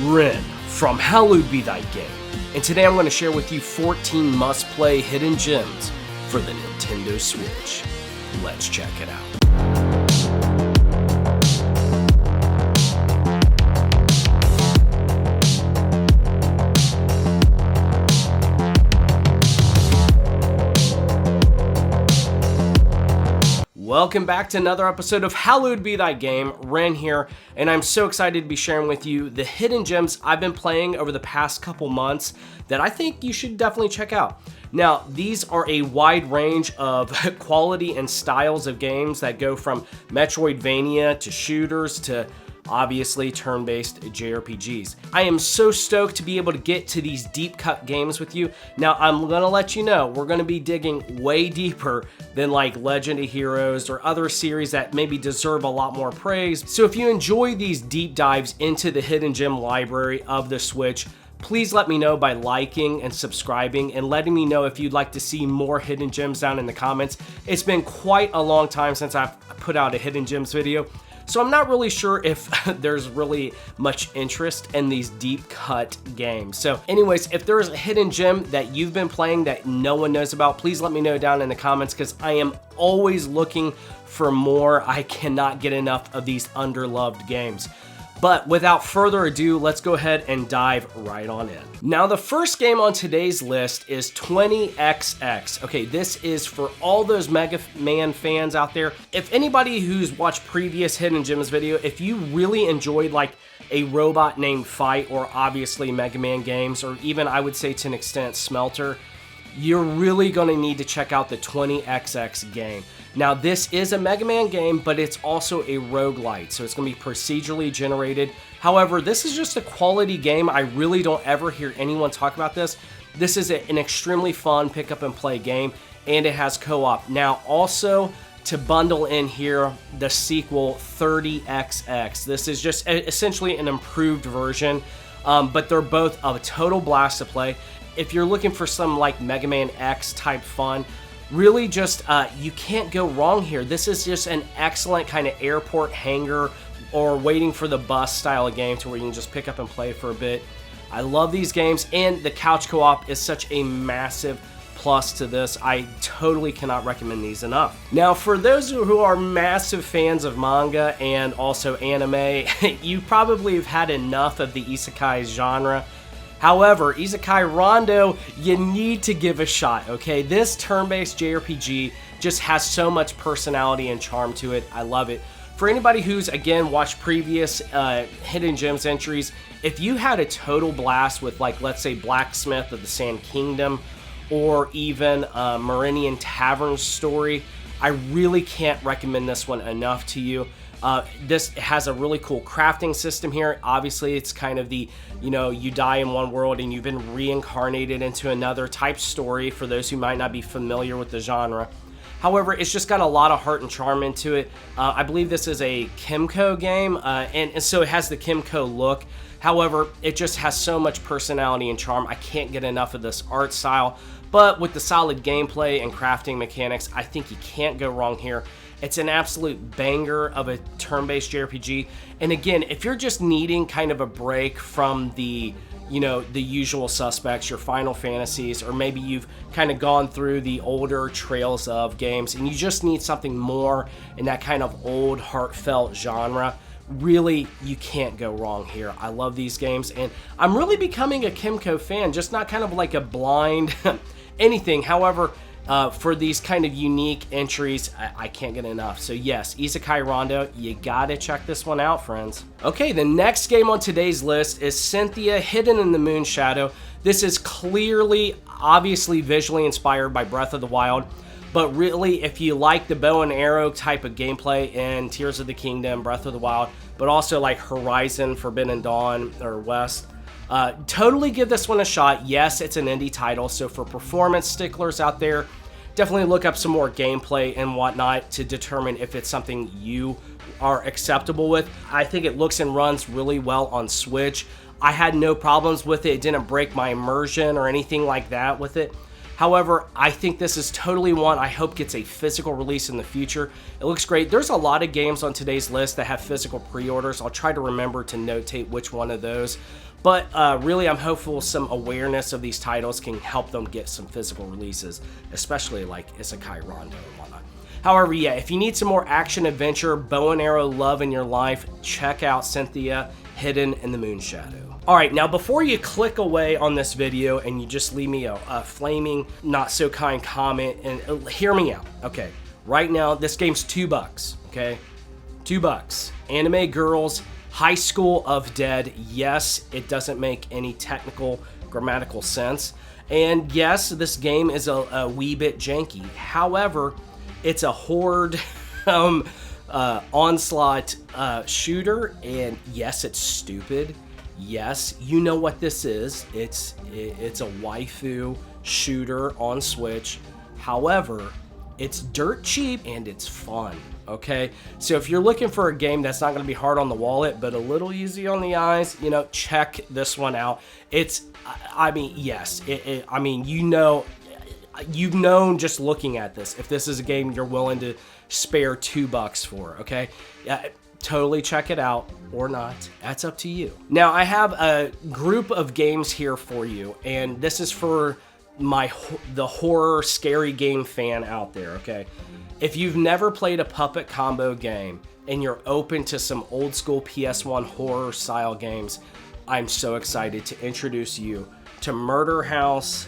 Ren from Hallowed Be Thy Game, and today I'm going to share with you 14 must-play hidden gems for the Nintendo Switch. Let's check it out. Welcome back to another episode of Hallowed Be Thy Game. Ren here, and I'm so excited to be sharing with you the hidden gems I've been playing over the past couple months that I think you should definitely check out. Now, these are a wide range of quality and styles of games that go from Metroidvania to shooters to obviously turn-based JRPGs. I am so stoked to be able to get to these deep cut games with you. Now, I'm gonna let you know, we're gonna be digging way deeper than like Legend of Heroes or other series that maybe deserve a lot more praise. So if you enjoy these deep dives into the hidden gem library of the Switch, please let me know by liking and subscribing and letting me know if you'd like to see more hidden gems down in the comments. It's been quite a long time since I've put out a hidden gems video, so I'm not really sure if there's really much interest in these deep cut games. So anyways, if there's a hidden gem that you've been playing that no one knows about, please let me know down in the comments because I am always looking for more. I cannot get enough of these underloved games. But without further ado, let's go ahead and dive right on in. Now, the first game on today's list is 20XX. Okay, this is for all those Mega Man fans out there. If anybody who's watched previous Hidden Gems video, if you really enjoyed like a robot named Fight or obviously Mega Man games, or even I would say to an extent Smelter, you're really going to need to check out the 20XX game. Now, this is a Mega Man game, but it's also a roguelite, so it's going to be procedurally generated. However, this is just a quality game. I really don't ever hear anyone talk about this. This is an extremely fun pick up and play game, and it has co-op. Now, also to bundle in here, the sequel 30XX. This is just essentially an improved version, but they're both a total blast to play. If you're looking for some like Mega Man X type fun, really just, you can't go wrong here. This is just an excellent kind of airport hangar or waiting for the bus style of game to where you can just pick up and play for a bit. I love these games, and the couch co-op is such a massive plus to this. I totally cannot recommend these enough. Now, for those who are massive fans of manga and also anime, you probably have had enough of the isekai genre. However, Isekai Rondo, you need to give a shot, okay? This turn-based JRPG just has so much personality and charm to it. I love it. For anybody who's, again, watched previous Hidden Gems entries, if you had a total blast with, like, let's say Blacksmith of the Sand Kingdom, or even Meridian Tavern's story, I really can't recommend this one enough to you. This has a really cool crafting system here. Obviously, it's kind of the, you die in one world and you've been reincarnated into another type story for those who might not be familiar with the genre. However, it's just got a lot of heart and charm into it. I believe this is a Kimco game, and so it has the Kimco look. However, it just has so much personality and charm. I can't get enough of this art style, but with the solid gameplay and crafting mechanics, I think you can't go wrong here. It's an absolute banger of a turn-based JRPG. And again, if you're just needing kind of a break from the, the usual suspects, your Final Fantasies, or maybe you've kind of gone through the older Trails of games and you just need something more in that kind of old, heartfelt genre, really, you can't go wrong here. I love these games, and I'm really becoming a Kimco fan, just not kind of like a blind anything. However, for these kind of unique entries, I can't get enough. So yes, Isekai Rondo, you gotta check this one out, friends. Okay, the next game on today's list is Cynthia, Hidden in the Moonshadow. This is clearly, obviously visually inspired by Breath of the Wild, but really, if you like the bow and arrow type of gameplay in Tears of the Kingdom, Breath of the Wild, but also like Horizon, Forbidden Dawn, or West, totally give this one a shot. Yes, it's an indie title, so for performance sticklers out there, definitely look up some more gameplay and whatnot to determine if it's something you are acceptable with. I think it looks and runs really well on Switch. I had no problems with it. It didn't break my immersion or anything like that with it. However, I think this is totally one I hope gets a physical release in the future. It looks great. There's a lot of games on today's list that have physical pre-orders. I'll try to remember to notate which one of those. But really, I'm hopeful some awareness of these titles can help them get some physical releases, especially like Isekai Rondo and whatnot. However, yeah, if you need some more action adventure, bow and arrow love in your life, check out Cynthia, Hidden in the Moonshadow. All right, now before you click away on this video and you just leave me a flaming, not so kind comment, and hear me out, okay? Right now, this game's $2, okay? $2. Anime Girls, High School of Dead. Yes, it doesn't make any technical, grammatical sense. And yes, this game is a wee bit janky. However, it's a horde onslaught shooter, and yes, it's stupid. Yes, you know what this is. It's a waifu shooter on Switch. However, it's dirt cheap and it's fun, okay? So if you're looking for a game that's not going to be hard on the wallet, but a little easy on the eyes, you know, check this one out. It's, I mean, yes, I mean, you know, you've known just looking at this, if this is a game you're willing to spare $2 for, okay? Totally check it out or not. That's up to you. Now, I have a group of games here for you, and this is for the horror scary game fan out there, okay? If you've never played a puppet combo game and you're open to some old school PS1 horror style games, I'm so excited to introduce you to Murder House,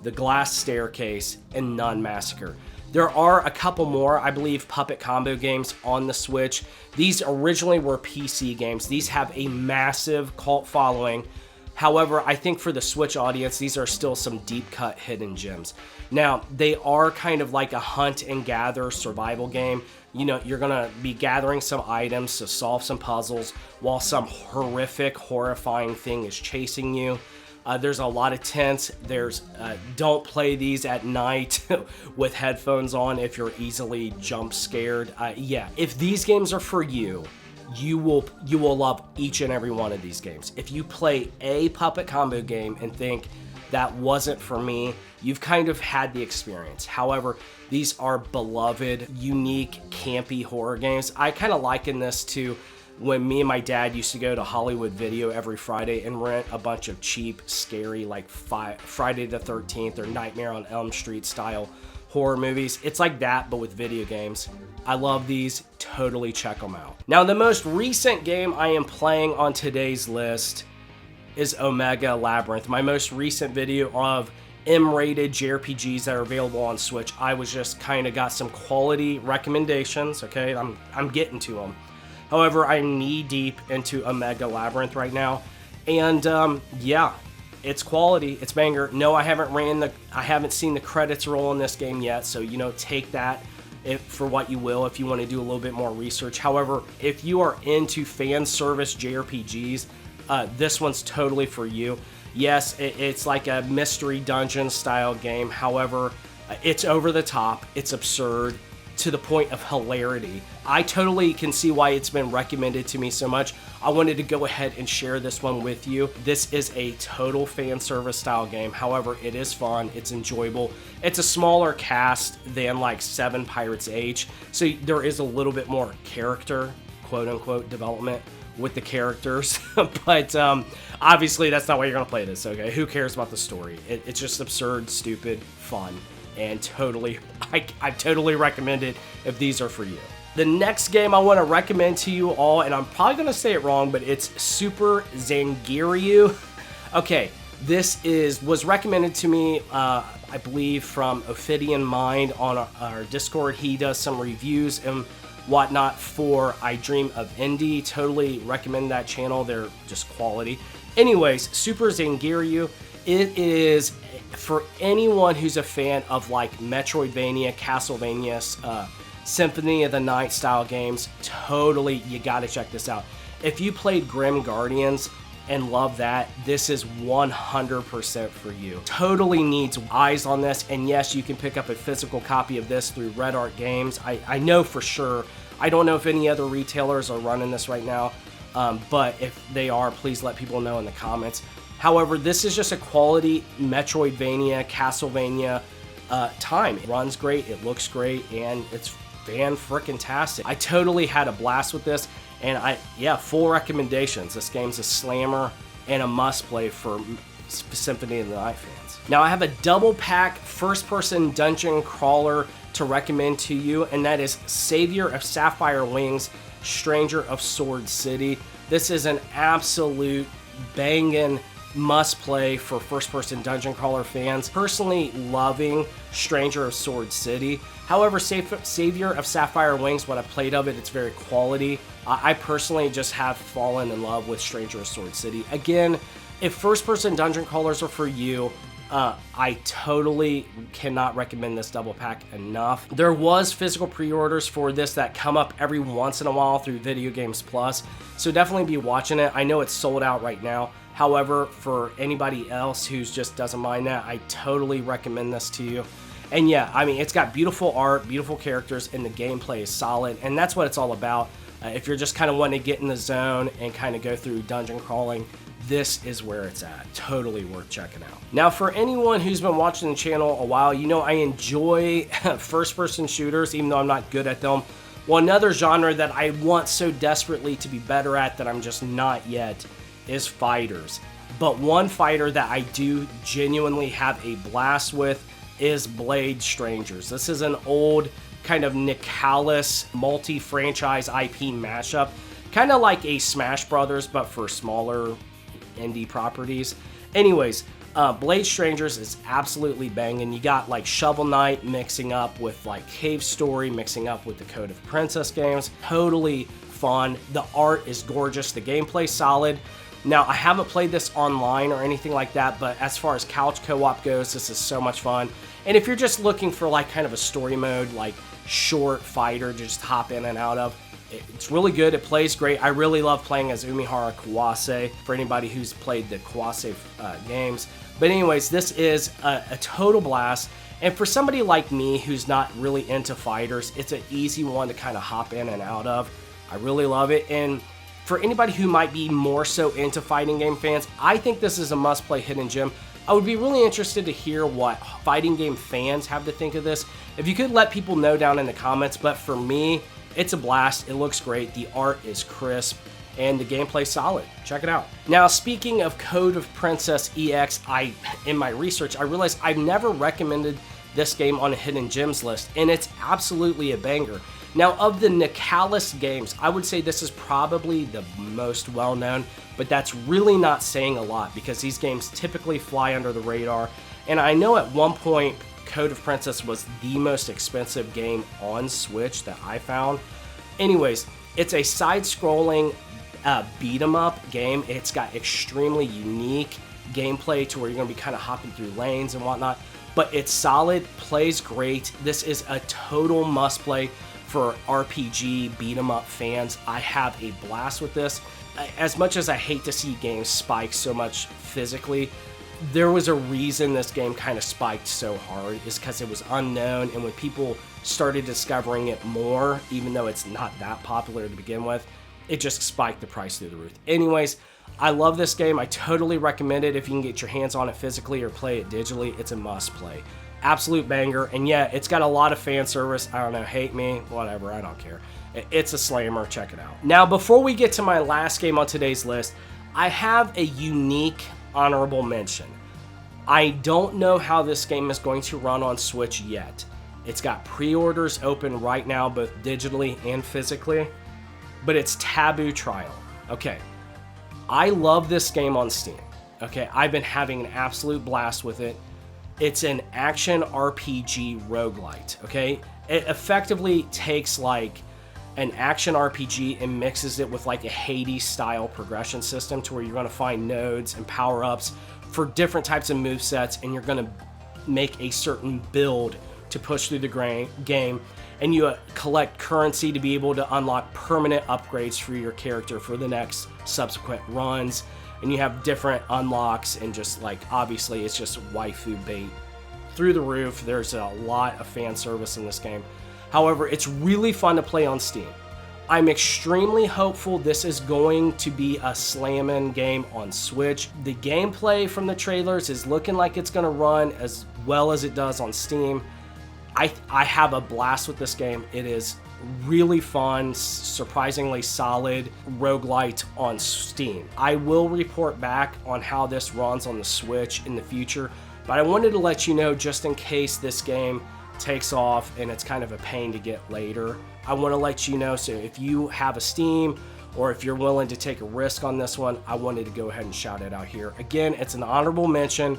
The Glass Staircase, and Nun Massacre. There are a couple more, I believe, puppet combo games on the Switch. These originally were PC games. These have a massive cult following. However, I think for the Switch audience, these are still some deep cut hidden gems. Now, they are kind of like a hunt and gather survival game. You know, you're gonna be gathering some items to solve some puzzles while some horrific, horrifying thing is chasing you. There's a lot of tents. There's don't play these at night with headphones on if you're easily jump scared. Yeah, if these games are for you, you will love each and every one of these games. If you play a puppet combo game and think that wasn't for me, you've kind of had the experience. However, these are beloved, unique, campy horror games. I kind of liken this to when me and my dad used to go to Hollywood Video every Friday and rent a bunch of cheap, scary, like Friday the 13th or Nightmare on Elm Street style horror movies. It's like that, but with video games. I love these. Totally check them out. Now, the most recent game I am playing on today's list is Omega Labyrinth. My most recent video of M-rated JRPGs that are available on Switch. I was just kind of got some quality recommendations, okay? I'm getting to them. However, I'm knee deep into Omega Labyrinth right now, and yeah, it's quality, it's banger. No, I haven't seen the credits roll in this game yet, so you know, take that for what you will if you want to do a little bit more research. However, if you are into fan service JRPGs, this one's totally for you. Yes, it's like a mystery dungeon style game. However, it's over the top, it's absurd, to the point of hilarity. I totally can see why it's been recommended to me so much. I wanted to go ahead and share this one with you. This is a total fan service style game. However, it is fun, it's enjoyable. It's a smaller cast than like 7 Pirates Age, so there is a little bit more character, quote unquote, development with the characters. But obviously that's not why you're gonna play this, okay? Who cares about the story? It's just absurd, stupid, fun. And totally, I totally recommend it if these are for you. The next game I want to recommend to you all, and I'm probably going to say it wrong, but it's Super Zangyura. Okay, this was recommended to me, I believe, from Ophidian Mind on our Discord. He does some reviews and whatnot for I Dream of Indie. Totally recommend that channel. They're just quality. Anyways, Super Zangyura. It is for anyone who's a fan of like Metroidvania, Castlevania, Symphony of the Night style games. Totally, you gotta check this out. If you played Grim Guardians and love that, this is 100% for you. Totally needs eyes on this, and yes, you can pick up a physical copy of this through Red Art Games. I know for sure. I don't know if any other retailers are running this right now, but if they are, please let people know in the comments. However, this is just a quality Metroidvania, Castlevania time. It runs great, it looks great, and it's fan-frickin-tastic. I totally had a blast with this, and full recommendations. This game's a slammer and a must-play for Symphony of the Night fans. Now, I have a double pack first-person dungeon crawler to recommend to you, and that is Savior of Sapphire Wings, Stranger of Sword City. This is an absolute bangin' must play for first-person dungeon crawler fans. Personally loving Stranger of Sword City. However, Savior of Sapphire Wings, what I played of it, it's very quality. I personally just have fallen in love with Stranger of Sword City. Again, if first-person dungeon crawlers are for you, I totally cannot recommend this double pack enough. There was physical pre-orders for this that come up every once in a while through Video Games Plus, so definitely be watching it. I know it's sold out right now. However, for anybody else who just doesn't mind that, I totally recommend this to you. And yeah, I mean, it's got beautiful art, beautiful characters, and the gameplay is solid, and that's what it's all about. If you're just kind of wanting to get in the zone and kind of go through dungeon crawling, this is where it's at. Totally worth checking out. Now, for anyone who's been watching the channel a while, you know I enjoy first-person shooters, even though I'm not good at them. Well, another genre that I want so desperately to be better at that I'm just not yet is fighters. But one fighter that I do genuinely have a blast with is Blade Strangers. This is an old kind of Nicalis multi-franchise IP mashup, kind of like a Smash Brothers, but for smaller indie properties. Anyways, Blade Strangers is absolutely banging. You got like Shovel Knight mixing up with like Cave Story, mixing up with the Code of Princess games. Totally fun. The art is gorgeous. The gameplay solid. Now, I haven't played this online or anything like that, but as far as couch co-op goes, this is so much fun. And if you're just looking for like kind of a story mode, like short fighter to just hop in and out of, it's really good. It plays great. I really love playing as Umihara Kawase, for anybody who's played the Kawase games. But anyways, this is a total blast. And for somebody like me who's not really into fighters, it's an easy one to kind of hop in and out of. I really love it. And for anybody who might be more so into fighting game fans, I think this is a must-play hidden gem. I would be really interested to hear what fighting game fans have to think of this. If you could let people know down in the comments, but for me, it's a blast. It looks great. The art is crisp, and the gameplay's solid. Check it out. Now, speaking of Code of Princess EX, in my research, I realized I've never recommended this game on a hidden gems list, and it's absolutely a banger. Now, of the Nicalis games, I would say this is probably the most well-known, but that's really not saying a lot because these games typically fly under the radar. And I know at one point, Code of Princess was the most expensive game on Switch that I found. Anyways, it's a side-scrolling beat-em-up game. It's got extremely unique gameplay to where you're going to be kind of hopping through lanes and whatnot, but it's solid, plays great. This is a total must-play for RPG beat-em-up fans. I have a blast with this. As much as I hate to see games spike so much physically, there was a reason this game kind of spiked so hard, is because it was unknown, and when people started discovering it more, even though it's not that popular to begin with, it just spiked the price through the roof. Anyways, I love this game. I totally recommend it if you can get your hands on it physically or play it digitally. It's a must play. Absolute banger, and yeah, it's got a lot of fan service. I don't know, hate me, whatever, I don't care. It's a slammer, check it out. Now, before we get to my last game on today's list, I have a unique honorable mention. I don't know how this game is going to run on Switch yet. It's got pre-orders open right now, both digitally and physically, but it's Taboo Trial. Okay, I love this game on Steam. Okay, I've been having an absolute blast with it. It's an action RPG roguelite, okay? It effectively takes like an action RPG and mixes it with like a Hades style progression system to where you're gonna find nodes and power-ups for different types of movesets, and you're gonna make a certain build to push through the game, and you collect currency to be able to unlock permanent upgrades for your character for the next subsequent runs. And you have different unlocks, and just like, obviously it's just waifu bait through the roof. There's a lot of fan service in this game. However, it's really fun to play on Steam. I'm extremely hopeful this is going to be a slamming game on Switch. The gameplay from the trailers is looking like it's going to run as well as it does on Steam. I have a blast with this game. It is really fun, surprisingly solid roguelite on Steam. I will report back on how this runs on the Switch in the future, but I wanted to let you know just in case this game takes off and it's kind of a pain to get later. I want to let you know, so if you have a Steam or if you're willing to take a risk on this one, I wanted to go ahead and shout it out here. Again, it's an honorable mention.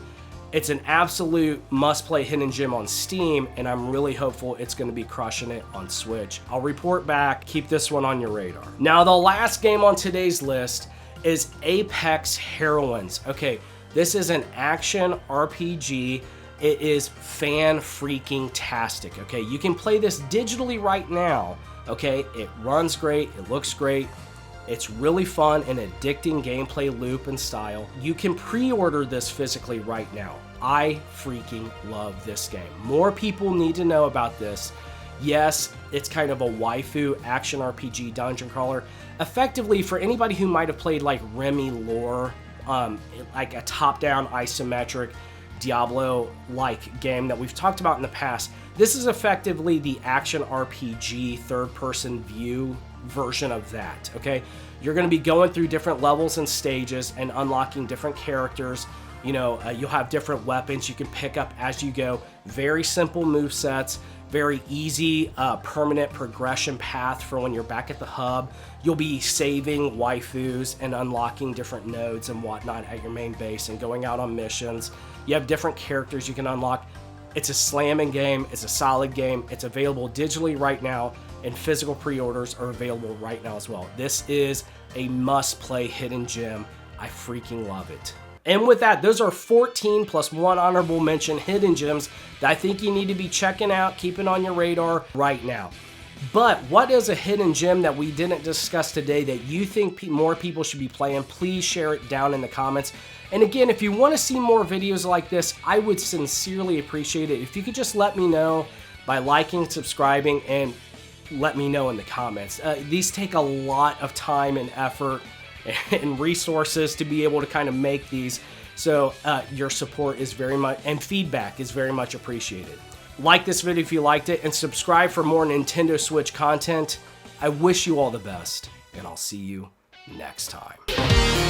It's an absolute must-play hidden gem on Steam, and I'm really hopeful it's going to be crushing it on Switch. I'll report back. Keep this one on your radar. Now, the last game on today's list is Apex Heroines. Okay, this is an action RPG. It is fan-freaking-tastic, okay? You can play this digitally right now, okay? It runs great. It looks great. It's really fun and addicting gameplay loop and style. You can pre-order this physically right now. I freaking love this game. More people need to know about this. Yes, it's kind of a waifu action RPG dungeon crawler. Effectively, for anybody who might have played like Remy Lore, like a top-down isometric Diablo-like game that we've talked about in the past, this is effectively the action RPG third-person view version of that, okay? You're going to be going through different levels and stages and unlocking different characters. You know, you'll have different weapons you can pick up as you go. Very simple movesets, very easy permanent progression path for when you're back at the hub. You'll be saving waifus and unlocking different nodes and whatnot at your main base and going out on missions. You have different characters you can unlock. It's a slamming game. It's a solid game. It's available digitally right now, and physical pre-orders are available right now as well. This is a must-play hidden gem. I freaking love it. And with that, those are 14 plus one honorable mention hidden gems that I think you need to be checking out, keeping on your radar right now. But what is a hidden gem that we didn't discuss today that you think more people should be playing? Please share it down in the comments. And again, if you want to see more videos like this, I would sincerely appreciate it if you could just let me know by liking, subscribing, and let me know in the comments. These take a lot of time and effort and resources to be able to kind of make these. So your support is very much, and feedback is very much appreciated. Like this video if you liked it, and subscribe for more Nintendo Switch content. I wish you all the best, and I'll see you next time.